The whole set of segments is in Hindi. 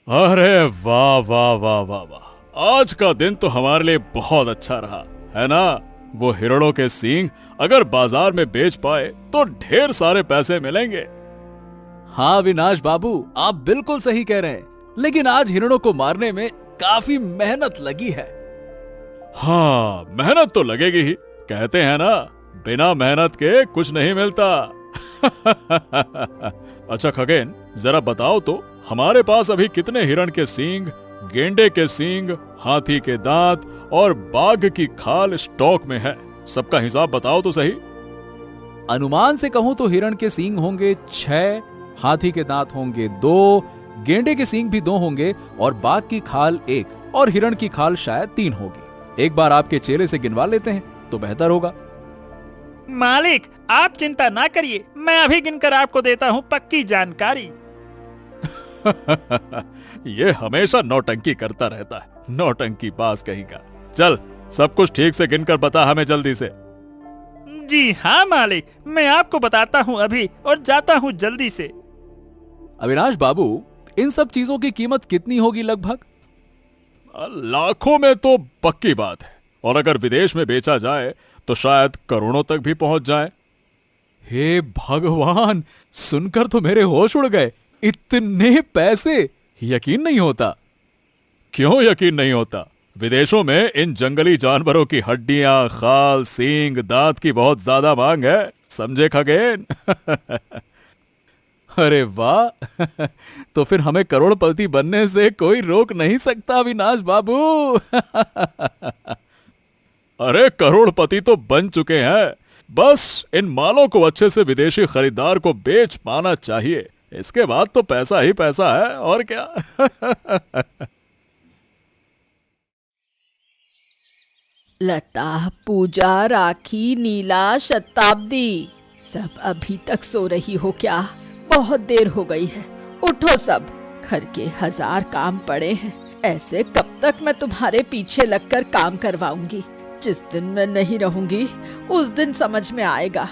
अरे वाह वाह वाह वाह वाह, आज का दिन तो हमारे लिए बहुत अच्छा रहा, है ना। वो हिरणों के सींग अगर बाजार में बेच पाए तो ढेर सारे पैसे मिलेंगे। हाँ अविनाश बाबू, आप बिल्कुल सही कह रहे हैं, लेकिन आज हिरणों को मारने में काफी मेहनत लगी है। हाँ, मेहनत तो लगेगी ही, कहते हैं ना, बिना मेहनत के कुछ नहीं मिलता। अच्छा खगेन, जरा बताओ तो, हमारे पास अभी कितने हिरण के सींग, गेंडे के सींग, हाथी के दांत और बाघ की खाल स्टॉक में है? सबका हिसाब बताओ तो सही। अनुमान से कहूं तो हिरण के सींग होंगे 6, हाथी के दांत होंगे 2, गेंडे के सींग भी 2 होंगे और बाघ की खाल 1 और हिरण की खाल शायद 3 होगी। एक बार आपके चेहरे से गिनवा लेते हैं तो बेहतर होगा। मालिक, आप चिंता ना करिए, मैं अभी गिनकर आपको देता हूँ पक्की जानकारी। ये हमेशा नौटंकी करता रहता है, नौटंकी पास कहीं का। चल, सब कुछ ठीक से गिनकर बता हमें जल्दी से। जी हाँ मालिक, मैं आपको बताता हूँ अभी और जाता हूँ जल्दी से। अविनाश बाबू, इन सब चीजों की कीमत कितनी होगी लगभग? लाखों में तो पक्की बात है, और अगर विदेश में बेचा जाए तो शायद करोड़ों तक भी पहुंच जाए। हे भगवान, सुनकर तो मेरे होश उड़ गए। इतने पैसे, यकीन नहीं होता। क्यों यकीन नहीं होता? विदेशों में इन जंगली जानवरों की हड्डियां, खाल, सींग, दांत की बहुत ज्यादा मांग है, समझे खगेन? अरे वाह, तो फिर हमें करोड़पति बनने से कोई रोक नहीं सकता अविनाश बाबू। अरे करोड़पति तो बन चुके हैं, बस इन मालों को अच्छे से विदेशी खरीदार को बेच पाना चाहिए, इसके बाद तो पैसा ही पैसा है, और क्या। लता, पूजा, राखी, नीला, शताब्दी, सब अभी तक सो रही हो क्या? बहुत देर हो गई है, उठो सब, घर के 1000 काम पड़े हैं। ऐसे कब तक मैं तुम्हारे पीछे लगकर काम करवाऊंगी? जिस दिन मैं नहीं रहूंगी उस दिन समझ में आएगा।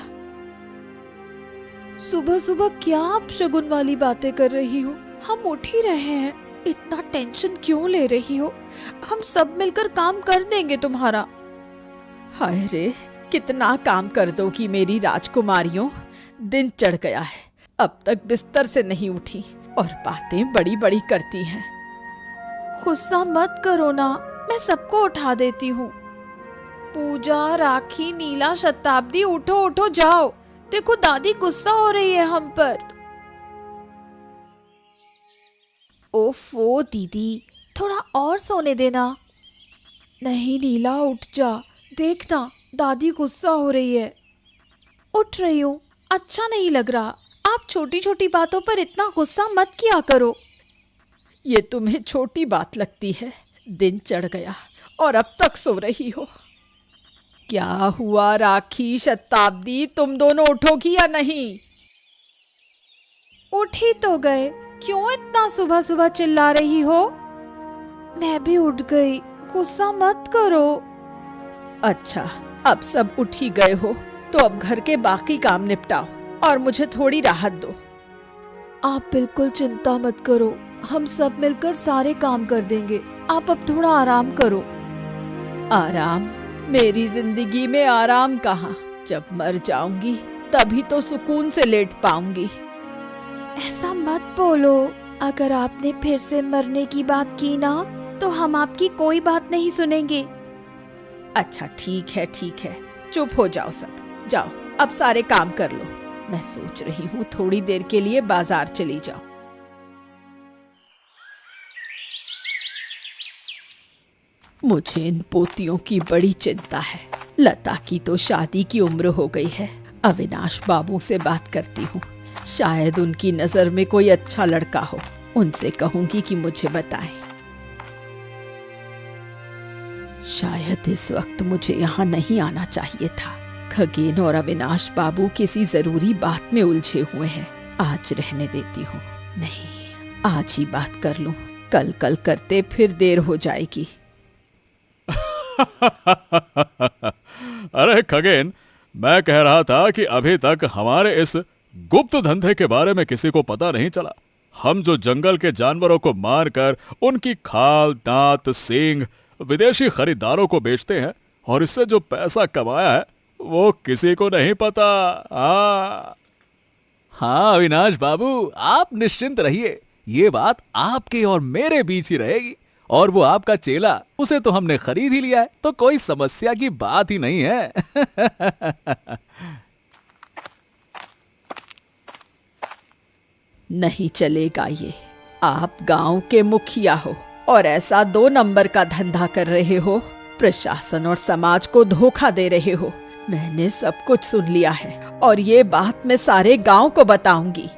सुबह सुबह क्या आप शगुन वाली बातें कर रही हो? हम उठ ही रहे हैं, इतना टेंशन क्यों ले रही हो? हम सब मिलकर काम कर देंगे तुम्हारा। हाय रे, कितना काम कर दोगी मेरी राजकुमारियों। दिन चढ़ गया है, अब तक बिस्तर से नहीं उठी और बातें बड़ी बड़ी करती हैं। गुस्सा मत करो ना, मैं सबको उठा देती हूँ। पूजा, राखी, नीला, शताब्दी, उठो उठो जाओ, देखो दादी गुस्सा हो रही है हम पर। ओफो दीदी, थोड़ा और सोने देना। नहीं नीला, उठ जा, देखना दादी गुस्सा हो रही है। उठ रही हूँ, अच्छा नहीं लग रहा। आप छोटी छोटी बातों पर इतना गुस्सा मत किया करो। ये तुम्हें छोटी बात लगती है? दिन चढ़ गया और अब तक सो रही हो। क्या हुआ राखी, शताब्दी, तुम दोनों उठोगी या नहीं? उठ ही तो गए, क्यों इतना सुबह सुबह चिल्ला रही हो? मैं भी उठ गई, गुस्सा मत करो। अच्छा, अब सब उठ ही गए हो तो अब घर के बाकी काम निपटाओ और मुझे थोड़ी राहत दो। आप बिल्कुल चिंता मत करो, हम सब मिलकर सारे काम कर देंगे। आप अब थोड़ा आराम करो। आराम? मेरी जिंदगी में आराम कहाँ? जब मर जाऊंगी तभी तो सुकून से लेट पाऊंगी। ऐसा मत बोलो, अगर आपने फिर से मरने की बात की ना तो हम आपकी कोई बात नहीं सुनेंगे। अच्छा ठीक है ठीक है, चुप हो जाओ सब, जाओ अब सारे काम कर लो। मैं सोच रही हूँ थोड़ी देर के लिए बाजार चली जाऊं। मुझे इन पोतियों की बड़ी चिंता है। लता की तो शादी की उम्र हो गई है। अविनाश बाबू से बात करती हूँ, शायद उनकी नजर में कोई अच्छा लड़का हो। उनसे कहूंगी कि मुझे बताएं। शायद इस वक्त मुझे यहाँ नहीं आना चाहिए था। खगेन और अविनाश बाबू किसी जरूरी बात में उलझे हुए हैं। आज रहने देती हूँ। नहीं, आज ही बात कर लूं, कल करते फिर देर हो जाएगी। अरे खगेन, मैं कह रहा था कि अभी तक हमारे इस गुप्त धंधे के बारे में किसी को पता नहीं चला। हम जो जंगल के जानवरों को मारकर उनकी खाल, दांत, सींग विदेशी खरीदारों को बेचते हैं और इससे जो पैसा कमाया है वो किसी को नहीं पता। हाँ अविनाश बाबू, आप निश्चिंत रहिए, ये बात आपके और मेरे बीच ही रहेगी। और वो आपका चेला, उसे तो हमने खरीद ही लिया है, तो कोई समस्या की बात ही नहीं है। नहीं चलेगा ये। आप गांव के मुखिया हो और ऐसा 2 नंबर का धंधा कर रहे हो, प्रशासन और समाज को धोखा दे रहे हो। मैंने सब कुछ सुन लिया है और ये बात मैं सारे गांव को बताऊंगी।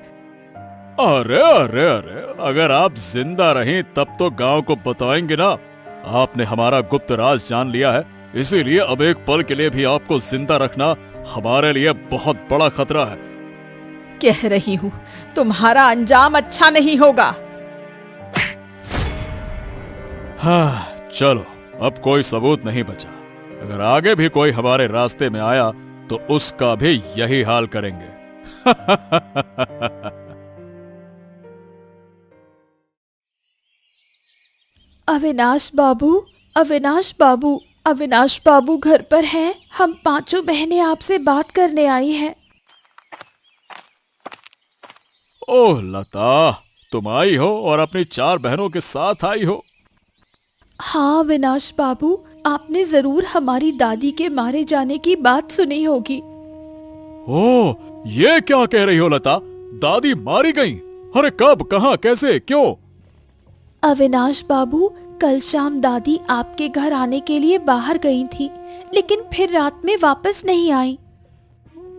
अरे अरे अरे, अगर आप जिंदा रहें तब तो गांव को बताएंगे ना। आपने हमारा गुप्त राज जान लिया है, इसीलिए अब एक पल के लिए भी आपको जिंदा रखना हमारे लिए बहुत बड़ा खतरा है। कह रही हूँ, तुम्हारा अंजाम अच्छा नहीं होगा। हाँ चलो, अब कोई सबूत नहीं बचा। अगर आगे भी कोई हमारे रास्ते में आया तो उसका भी यही हाल करेंगे। अविनाश बाबू, अविनाश बाबू, अविनाश बाबू घर पर हैं? हम 5 बहनें आपसे बात करने आई हैं। ओह लता, तुम आई हो और अपनी 4 बहनों के साथ आई हो। हाँ अविनाश बाबू, आपने जरूर हमारी दादी के मारे जाने की बात सुनी होगी। ओह, ये क्या कह रही हो लता? दादी मारी गई? अरे कब, कहाँ, कैसे, क्यों? अविनाश बाबू, कल शाम दादी आपके घर आने के लिए बाहर गई थी, लेकिन फिर रात में वापस नहीं आई।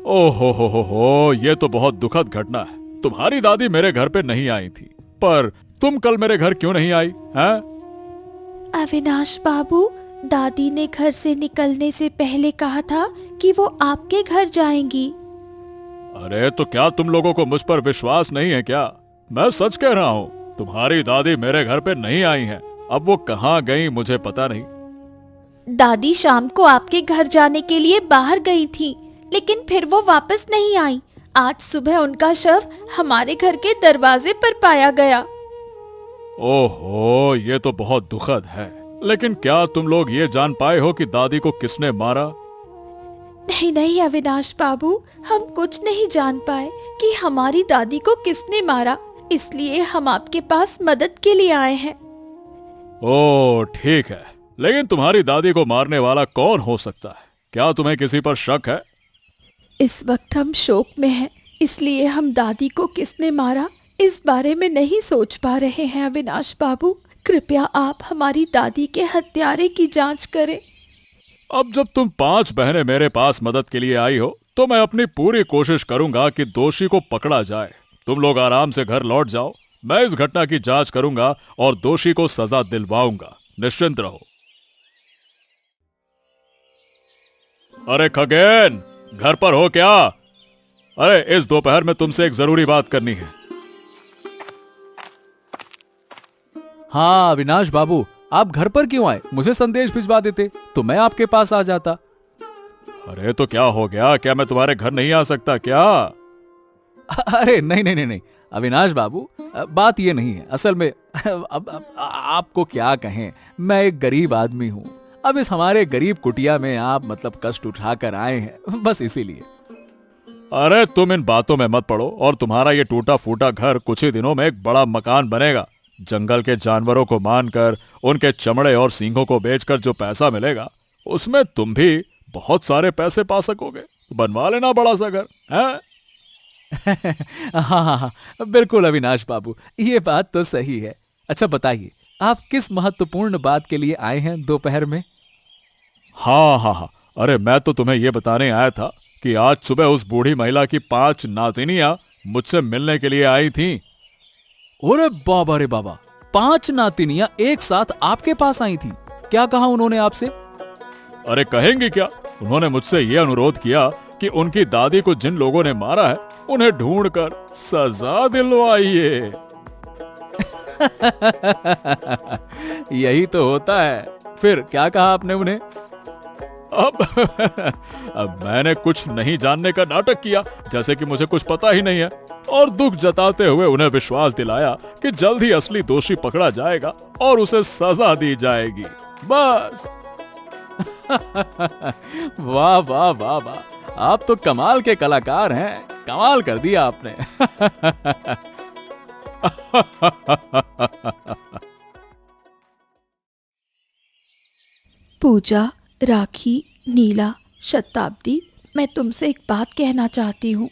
ओहो हो, ये तो बहुत दुखद घटना है। तुम्हारी दादी मेरे घर पे नहीं आई थी, पर तुम कल मेरे घर क्यों नहीं आई हैं? अविनाश बाबू, दादी ने घर से निकलने से पहले कहा था कि वो आपके घर जाएंगी। अरे तो क्या तुम लोगों को मुझ पर विश्वास नहीं है क्या? मैं सच कह रहा हूँ, तुम्हारी दादी मेरे घर पे नहीं आई हैं। अब वो कहाँ गई मुझे पता नहीं। दादी शाम को आपके घर जाने के लिए बाहर गई थी, लेकिन फिर वो वापस नहीं आई। आज सुबह उनका शव हमारे घर के दरवाजे पर पाया गया। ओहो, ये तो बहुत दुखद है। लेकिन क्या तुम लोग ये जान पाए हो कि दादी को किसने मारा? नहीं नहीं अविनाश बाबू, हम कुछ नहीं जान पाए कि हमारी दादी को किसने मारा, इसलिए हम आपके पास मदद के लिए आए हैं। ओह ठीक है, लेकिन तुम्हारी दादी को मारने वाला कौन हो सकता है? क्या तुम्हें किसी पर शक है? इस वक्त हम शोक में हैं, इसलिए हम दादी को किसने मारा इस बारे में नहीं सोच पा रहे हैं। अविनाश बाबू, कृपया आप हमारी दादी के हत्यारे की जांच करें। अब जब तुम 5 बहनें मेरे पास मदद के लिए आई हो, तो मैं अपनी पूरी कोशिश करूंगा कि दोषी को पकड़ा जाए। तुम लोग आराम से घर लौट जाओ, मैं इस घटना की जांच करूंगा और दोषी को सजा दिलवाऊंगा। निश्चिंत रहो। अरे खगेन, घर पर हो क्या? अरे इस दोपहर में तुमसे एक जरूरी बात करनी है। हाँ अविनाश बाबू, आप घर पर क्यों आए? मुझे संदेश भिजवा देते तो मैं आपके पास आ जाता। अरे तो क्या हो गया? क्या मैं तुम्हारे घर नहीं आ सकता क्या? अरे नहीं नहीं नहीं नहीं अविनाश बाबू, बात ये नहीं है। असल में अब आपको क्या कहें, मैं एक गरीब आदमी हूँ। अब इस हमारे गरीब कुटिया में आप मतलब कष्ट उठाकर आए हैं, बस इसीलिए। अरे तुम इन बातों में मत पड़ो, और तुम्हारा ये टूटा फूटा घर कुछ ही दिनों में एक बड़ा मकान बनेगा। जंगल के जानवरों को मानकर, उनके चमड़े और सींगों को बेचकर जो पैसा मिलेगा, उसमें तुम भी बहुत सारे पैसे पा सकोगे। बनवा लेना बड़ा सा घर, है? हाँ हाँ हाँ, बिल्कुल अविनाश बाबू, ये बात तो सही है। अच्छा बताइए, आप किस महत्वपूर्ण बात के लिए आए हैं दोपहर में? हाँ हाँ हाँ, अरे मैं तो तुम्हें यह बताने आया था कि आज सुबह उस बूढ़ी महिला की 5 नातिनियां मुझसे मिलने के लिए आई थीं। अरे बाबा रे बाबा, 5 नातिनियां एक साथ आपके पास आई थी? क्या कहा उन्होंने आपसे? अरे कहेंगे क्या, उन्होंने मुझसे यह अनुरोध किया कि उनकी दादी को जिन लोगों ने मारा है उन्हें ढूंढकर सजा दिलवाइए। यही तो होता है। फिर क्या कहा आपने उन्हें? अब मैंने कुछ नहीं जानने का नाटक किया, जैसे कि मुझे कुछ पता ही नहीं है। और दुख जताते हुए उन्हें विश्वास दिलाया कि जल्द ही असली दोषी पकड़ा जाएगा और उसे सजा दी जाएगी। बस। वाह वाह वाह वाह, आप तो कमाल के कलाकार हैं, कमाल कर दिया आपने। पूजा, राखी, नीला, शताब्दी, मैं तुमसे एक बात कहना चाहती हूँ।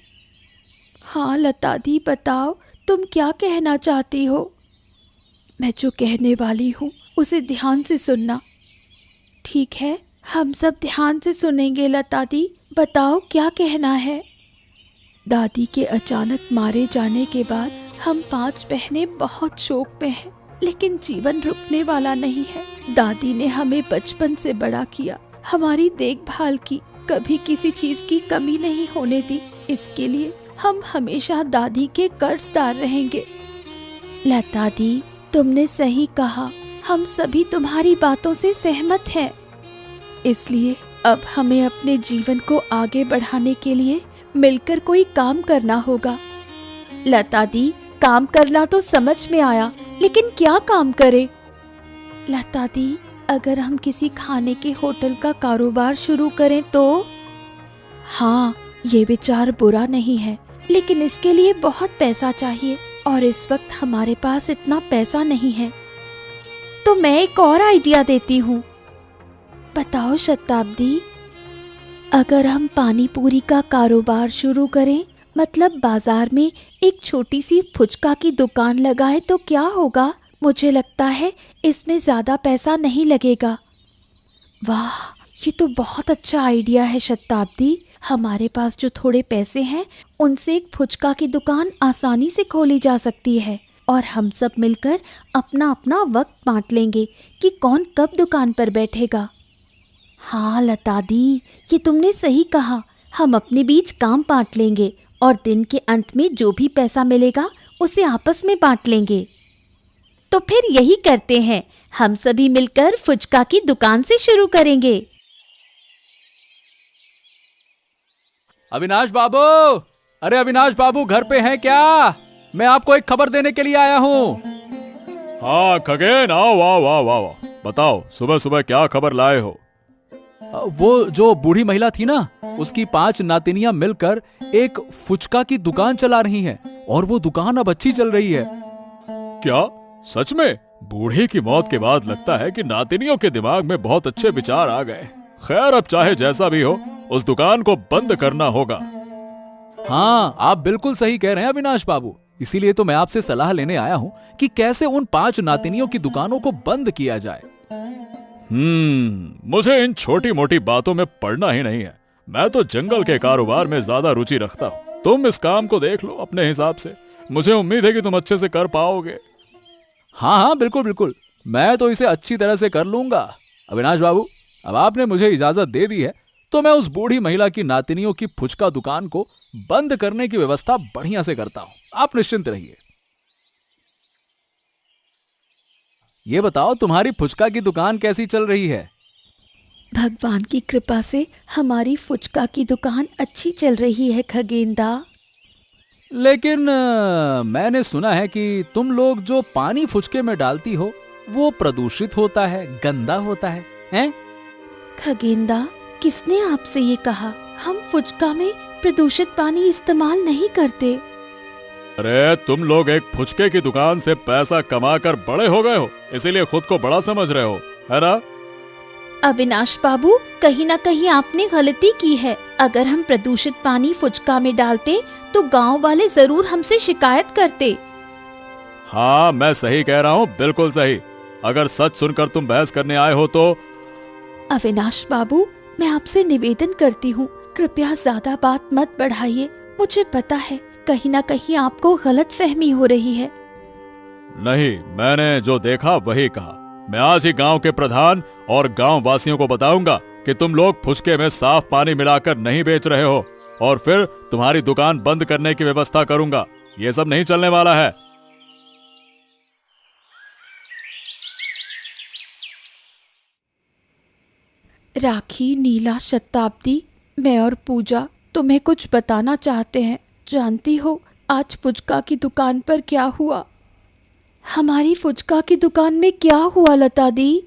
हाँ लता दी, बताओ तुम क्या कहना चाहती हो। मैं जो कहने वाली हूँ उसे ध्यान से सुनना। ठीक है, हम सब ध्यान से सुनेंगे। लता दी, बताओ क्या कहना है। दादी के अचानक मारे जाने के बाद हम 5 बहनें बहुत शोक में हैं, लेकिन जीवन रुकने वाला नहीं है। दादी ने हमें बचपन से बड़ा किया, हमारी देखभाल की, कभी किसी चीज की कमी नहीं होने दी। इसके लिए हम हमेशा दादी के कर्जदार रहेंगे। लता दी, तुमने सही कहा, हम सभी तुम्हारी बातों से सहमत हैं। इसलिए अब हमें अपने जीवन को आगे बढ़ाने के लिए मिलकर कोई काम करना होगा। लता दी, काम करना तो समझ में आया, लेकिन क्या काम करें? लता दी, अगर हम किसी खाने के होटल का कारोबार शुरू करें तो? हाँ, ये विचार बुरा नहीं है, लेकिन इसके लिए बहुत पैसा चाहिए और इस वक्त हमारे पास इतना पैसा नहीं है। तो मैं एक और आइडिया देती हूँ। बताओ शताब्दी। अगर हम पानी पूरी का कारोबार शुरू करें, मतलब बाजार में एक छोटी सी फुचका की दुकान लगाएं तो क्या होगा? मुझे लगता है इसमें ज़्यादा पैसा नहीं लगेगा। वाह, ये तो बहुत अच्छा आइडिया है शताब्दी। हमारे पास जो थोड़े पैसे हैं उनसे एक फुचका की दुकान आसानी से खोली जा सकती है और हम सब मिलकर अपना अपना वक्त बांट लेंगे कि कौन कब दुकान पर बैठेगा। हाँ लता दी, ये तुमने सही कहा। हम अपने बीच काम बांट लेंगे और दिन के अंत में जो भी पैसा मिलेगा उसे आपस में बांट लेंगे। तो फिर यही करते हैं, हम सभी मिलकर फुचका की दुकान से शुरू करेंगे। अविनाश बाबू, अरे अविनाश बाबू घर पे हैं क्या? मैं आपको एक खबर देने के लिए आया हूँ। हाँ खगेन, आओ आओ आओ आओ, बताओ सुबह सुबह क्या खबर लाए हो? वो जो बूढ़ी महिला थी ना, उसकी 5 नातिनियां मिलकर एक फुचका की दुकान चला रही हैं और वो दुकान अब अच्छी चल रही है। क्या सच में? बूढ़ी की मौत के बाद लगता है कि नातिनियों के दिमाग में बहुत अच्छे विचार आ गए। खैर, अब चाहे जैसा भी हो, उस दुकान को बंद करना होगा। हाँ, आप बिल्कुल सही कह रहे हैं अविनाश बाबू। इसीलिए तो मैं आपसे सलाह लेने आया हूँ कि कैसे उन 5 नातिनियों की दुकानों को बंद किया जाए। मुझे इन छोटी मोटी बातों में पड़ना ही नहीं है। मैं तो जंगल के कारोबार में ज्यादा रुचि रखता हूँ। तुम इस काम को देख लो अपने हिसाब से। मुझे उम्मीद है कि तुम अच्छे से कर पाओगे। हाँ हाँ, बिल्कुल बिल्कुल, मैं तो इसे अच्छी तरह से कर लूंगा। अविनाश बाबू, अब आपने मुझे इजाजत दे दी है तो मैं उस बूढ़ी महिला की नातिनियों की फुचका दुकान को बंद करने की व्यवस्था बढ़िया से करता हूं। आप निश्चिंत रहिए। ये बताओ, तुम्हारी फुचका की दुकान कैसी चल रही है? भगवान की कृपा से हमारी फुचका की दुकान अच्छी चल रही है खगेंदा। लेकिन मैंने सुना है कि तुम लोग जो पानी फुचके में डालती हो वो प्रदूषित होता है, गंदा होता है, हैं? खगेंदा, किसने आपसे ये कहा? हम फुचका में प्रदूषित पानी इस्तेमाल नहीं करते। अरे तुम लोग एक फुचके की दुकान से पैसा कमाकर बड़े हो गए हो, इसीलिए खुद को बड़ा समझ रहे हो, है ना? अविनाश बाबू, कहीं ना कहीं आपने गलती की है। अगर हम प्रदूषित पानी फुचका में डालते तो गांव वाले जरूर हमसे शिकायत करते। हाँ, मैं सही कह रहा हूँ, बिल्कुल सही। अगर सच सुनकर तुम बहस करने आए हो तो। अविनाश बाबू, मैं आपसे निवेदन करती हूँ, कृपया ज्यादा बात मत बढ़ाइए। मुझे पता है कहीं ना कहीं आपको गलत फहमी हो रही है। नहीं, मैंने जो देखा वही कहा। मैं आज ही गांव के प्रधान और गांव वासियों को बताऊंगा कि तुम लोग फुचके में साफ पानी मिलाकर नहीं बेच रहे हो, और फिर तुम्हारी दुकान बंद करने की व्यवस्था करूंगा। ये सब नहीं चलने वाला है। राखी, नीला, शताब्दी, मैं और पूजा तुम्हें कुछ बताना चाहते हैं। जानती हो, आज फुचका की दुकान पर क्या हुआ? हमारी फुचका की दुकान में क्या हुआ लता दी?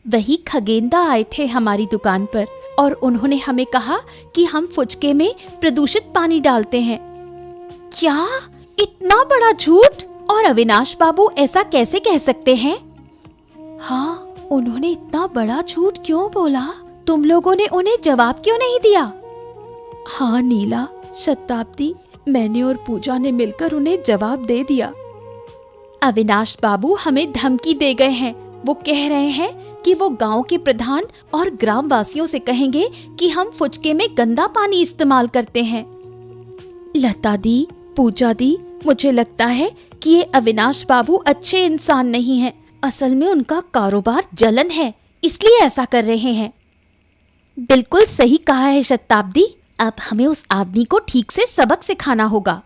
वही खगेंदा आए थे हमारी दुकान पर और उन्होंने हमें कहा कि हम फुचके में प्रदूषित पानी डालते हैं। क्या? इतना बड़ा झूठ? और अविनाश बाबू ऐसा कैसे कह सकते हैं? हाँ, उन्होंने इतना बड़ा झूठ क्यों बोला? तुम लोगों ने उन्हें जवाब क्यों नहीं दिया? हाँ नीला, शताब्दी, मैंने और पूजा ने मिलकर उन्हें जवाब दे दिया। अविनाश बाबू हमें धमकी दे गए हैं। वो कह रहे हैं कि वो गांव के प्रधान और ग्रामवासियों से कहेंगे कि हम फुचके में गंदा पानी इस्तेमाल करते हैं। लता दी, पूजा दी, मुझे लगता है कि ये अविनाश बाबू अच्छे इंसान नहीं हैं। असल में उनका कारोबार जलन है, इसलिए ऐसा कर रहे हैं। बिल्कुल सही कहा है शताब्दी। अब हमें उस आदमी को ठीक से सबक सिखाना होगा।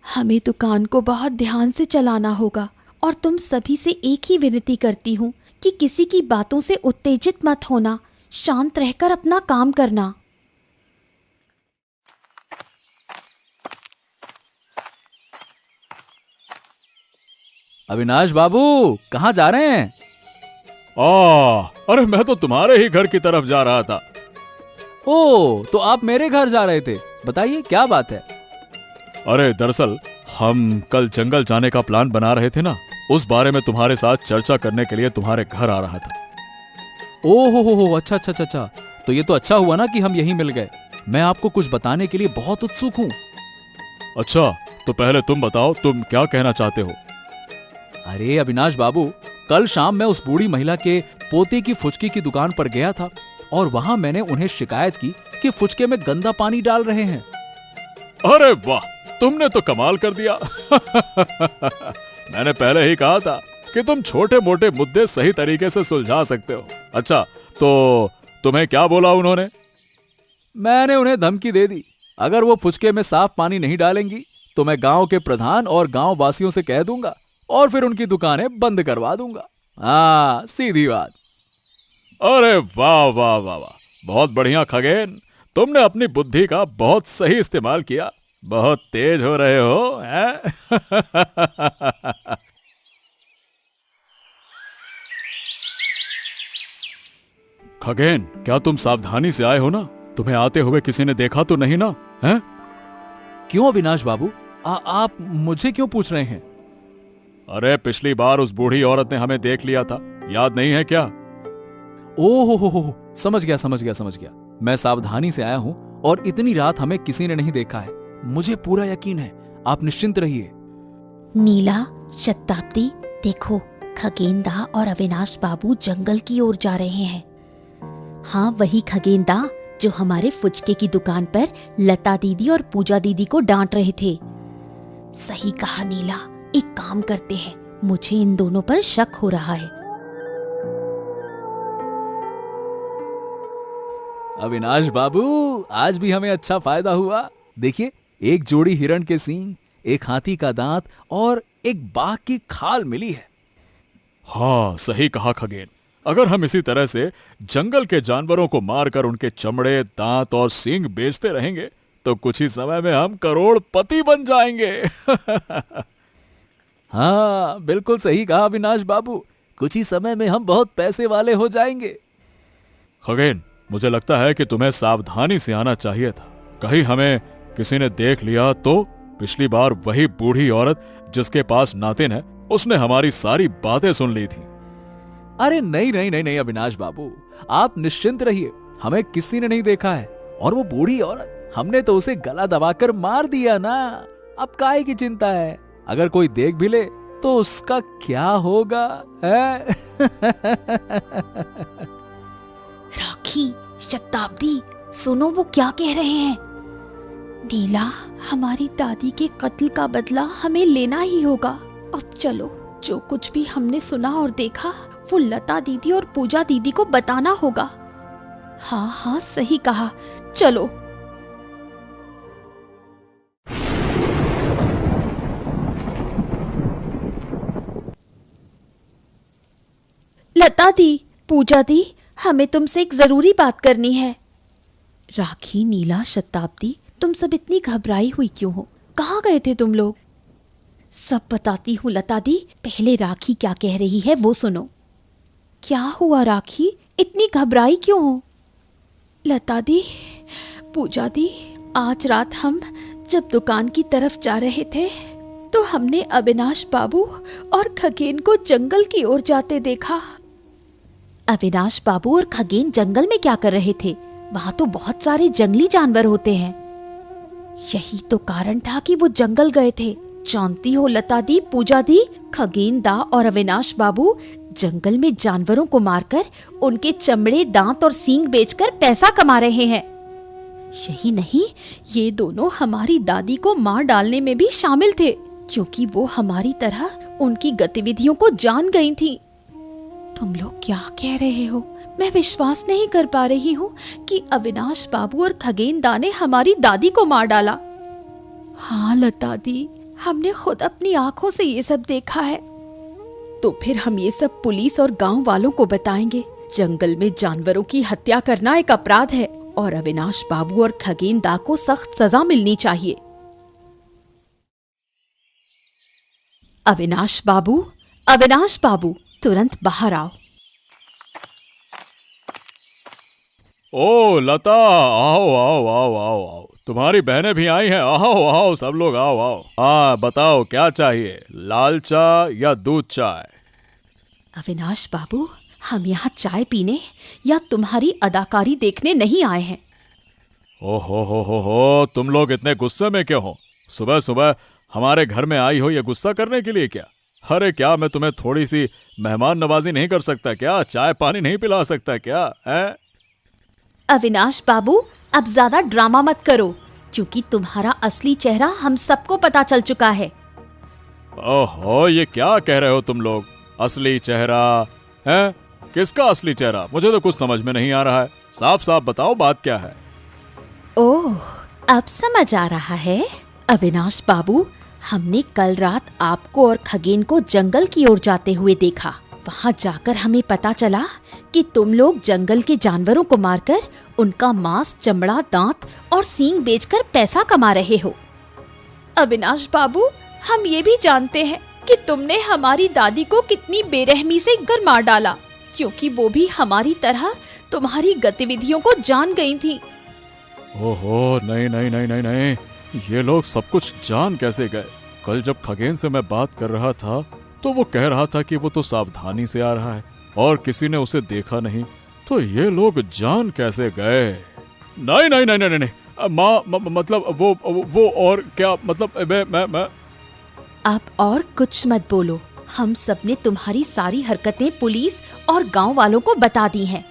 हमें दुकान को बहुत ध्यान से चलाना होगा और तुम सभी से एक ही विनती करती हूँ कि किसी की बातों से उत्तेजित मत होना, शांत रहकर अपना काम करना। अविनाश बाबू कहाँ जा रहे हैं? अरे मैं तो तुम्हारे ही घर की तरफ जा रहा था। ओ, तो आप मेरे घर जा रहे थे? बताइए क्या बात है? अरे दरअसल हम कल जंगल जाने का प्लान बना रहे थे ना, उस बारे में तुम्हारे साथ चर्चा करने के लिए तुम्हारे घर आ रहा था। ओहो, अच्छा अच्छा अच्छा, तो ये तो अच्छा हुआ ना कि हम यहीं मिल गए। मैं आपको कुछ बताने के लिए बहुत उत्सुक हूँ। अच्छा, तो पहले तुम बताओ, तुम क्या कहना चाहते हो? अरे अविनाश बाबू, कल शाम मैं उस बूढ़ी महिला के पोते की फुचकी की दुकान पर गया था और वहां मैंने उन्हें शिकायत की कि फुचके में गंदा पानी डाल रहे हैं। अरे वाह, तुमने तो कमाल कर दिया। मैंने पहले ही कहा था कि तुम छोटे मोटे मुद्दे सही तरीके से सुलझा सकते हो। अच्छा, तो तुम्हें क्या बोला उन्होंने? मैंने उन्हें धमकी दे दी, अगर वो फुचके में साफ पानी नहीं डालेंगी तो मैं गांव के प्रधान और गांव वासियों से कह दूंगा और फिर उनकी दुकानें बंद करवा दूंगा। हाँ, सीधी बात। अरे वाह वाह वाह वाह, बहुत बढ़िया खगेन, तुमने अपनी बुद्धि का बहुत सही इस्तेमाल किया। बहुत तेज हो रहे हो, हैं? खगेन, क्या तुम सावधानी से आए हो ना? तुम्हें आते हुए किसी ने देखा तो नहीं ना? हैं? क्यों अविनाश बाबू, आप मुझे क्यों पूछ रहे हैं? अरे पिछली बार उस बूढ़ी औरत ने हमें देख लिया था, याद नहीं है क्या? ओहो, समझ गया। मैं सावधानी से आया हूं और इतनी रात हमें किसी ने नहीं देखा है। मुझे पूरा यकीन है, आप निश्चिंत रहिए। नीला, शताब्दी, देखो, खगेंदा और अविनाश बाबू जंगल की ओर जा रहे हैं। हाँ, वही खगेंदा जो हमारे फुचके की दुकान पर लता दीदी और पूजा दीदी को डांट रहे थे। सही कहा नीला, एक काम करते हैं, मुझे इन दोनों पर शक हो रहा है। अविनाश बाबू, आज भी हमें अच्छा फायदा हुआ। देखिए, एक जोड़ी हिरण के सींग, एक हाथी का दांत और एक बाघ की खाल मिली है। हाँ, सही कहा खगेन। अगर हम इसी तरह से जंगल के जानवरों को मारकर उनके चमड़े, दांत और सींग बेचते रहेंगे तो कुछ ही समय में हम करोड़पति बन जाएंगे। हाँ, बिल्कुल सही कहा अविनाश बाबू, कुछ ही समय में हम बहुत पैसे वाले हो जाएंगे। खगेन, मुझे लगता है कि तुम्हें सावधानी से आना चाहिए था। कहीं हमें किसी ने देख लिया तो? पिछली बार वही बूढ़ी औरत जिसके पास नातिन है, उसने हमारी सारी बातें सुन ली थी। अरे नहीं अविनाश बाबू, आप निश्चिंत रहिए, हमें किसी ने नहीं देखा है। और वो बूढ़ी औरत, हमने तो उसे गला दबाकर मार दिया ना। अब काहे की चिंता है? अगर कोई देख भी ले तो उसका क्या होगा, है? राखी, शताब्दी, सुनो वो क्या कह रहे हैं। नीला, हमारी दादी के कत्ल का बदला हमें लेना ही होगा। अब चलो, जो कुछ भी हमने सुना और देखा वो लता दीदी और पूजा दीदी को बताना होगा। हाँ, सही कहा, चलो। लता दी, पूजा दी, हमें तुमसे एक जरूरी बात करनी है। राखी, नीला, शताब्दी, तुम सब इतनी घबराई हुई क्यों हो? कहाँ गए थे तुम लोग? सब बताती हूँ लता दी, पहले राखी क्या कह रही है वो सुनो। क्या हुआ राखी, इतनी घबराई क्यों हो? लता दी, पूजा दी, आज रात हम जब दुकान की तरफ जा रहे थे तो हमने अविनाश बाबू और खगेन को जंगल की ओर जाते देखा। अविनाश बाबू और खगेन जंगल में क्या कर रहे थे? वहां तो बहुत सारे जंगली जानवर होते हैं। यही तो कारण था कि वो जंगल गए थे। जानती हो लता दी, पूजा दी, खगेन दा और अविनाश बाबू जंगल में जानवरों को मारकर उनके चमड़े, दांत और सींग बेचकर पैसा कमा रहे हैं। यही नहीं, ये दोनों हमारी दादी को मार डालने में भी शामिल थे, क्योंकि वो हमारी तरह उनकी गतिविधियों को जान गई थी। तुम लोग क्या कह रहे हो? मैं विश्वास नहीं कर पा रही हूँ कि अविनाश बाबू और खगेन दा ने हमारी दादी को मार डाला। हाँ लता दी, हमने खुद अपनी आंखों से ये सब देखा है। तो फिर हम ये सब पुलिस और गांव वालों को बताएंगे। जंगल में जानवरों की हत्या करना एक अपराध है और अविनाश बाबू और खगेन दा को सख्त सजा मिलनी चाहिए। अविनाश बाबू, तुरंत बाहर आओ। ओ लता, आओ आओ आओ आओ आओ, तुम्हारी बहनें भी आई हैं। आओ आओ सब लोग, आओ आओ। हाँ बताओ क्या चाहिए, लाल चाय या दूध चाय? अविनाश बाबू, हम यहाँ चाय पीने या तुम्हारी अदाकारी देखने नहीं आए हैं। हो, तुम लोग इतने गुस्से में क्यों हो? सुबह सुबह हमारे घर में आई हो ये गुस्सा करने के लिए क्या? अरे क्या मैं तुम्हें थोड़ी सी मेहमान नवाजी नहीं कर सकता क्या? चाय पानी नहीं पिला सकता क्या है? अविनाश बाबू, अब ज्यादा ड्रामा मत करो, क्योंकि तुम्हारा असली चेहरा हम सबको पता चल चुका है। ओहो, ये क्या कह रहे हो तुम लोग? असली चेहरा है? किसका असली चेहरा? मुझे तो कुछ समझ में नहीं आ रहा है। साफ साफ बताओ बात क्या है। ओह, अब समझ आ रहा है। अविनाश बाबू, हमने कल रात आपको और खगेन को जंगल की ओर जाते हुए देखा। वहां जाकर हमें पता चला कि तुम लोग जंगल के जानवरों को मारकर उनका मांस, चमड़ा, दांत और सींग बेचकर पैसा कमा रहे हो। अविनाश बाबू, हम ये भी जानते हैं कि तुमने हमारी दादी को कितनी बेरहमी से घर मार डाला, क्योंकि वो भी हमारी तरह तुम्हारी गतिविधियों को जान गई थी। ओहो, नहीं नहीं नहीं नहीं नहीं, ये लोग सब कुछ जान कैसे गए? कल जब खगेन से मैं बात कर रहा था तो वो कह रहा था कि वो तो सावधानी से आ रहा है और किसी ने उसे देखा नहीं, तो ये लोग जान कैसे गए? नहीं नहीं नहीं नहीं नहीं, मतलब वो और क्या, मतलब मैं आप और कुछ मत बोलो। हम सब ने तुम्हारी सारी हरकतें पुलिस और गांव वालों को बता दी हैं।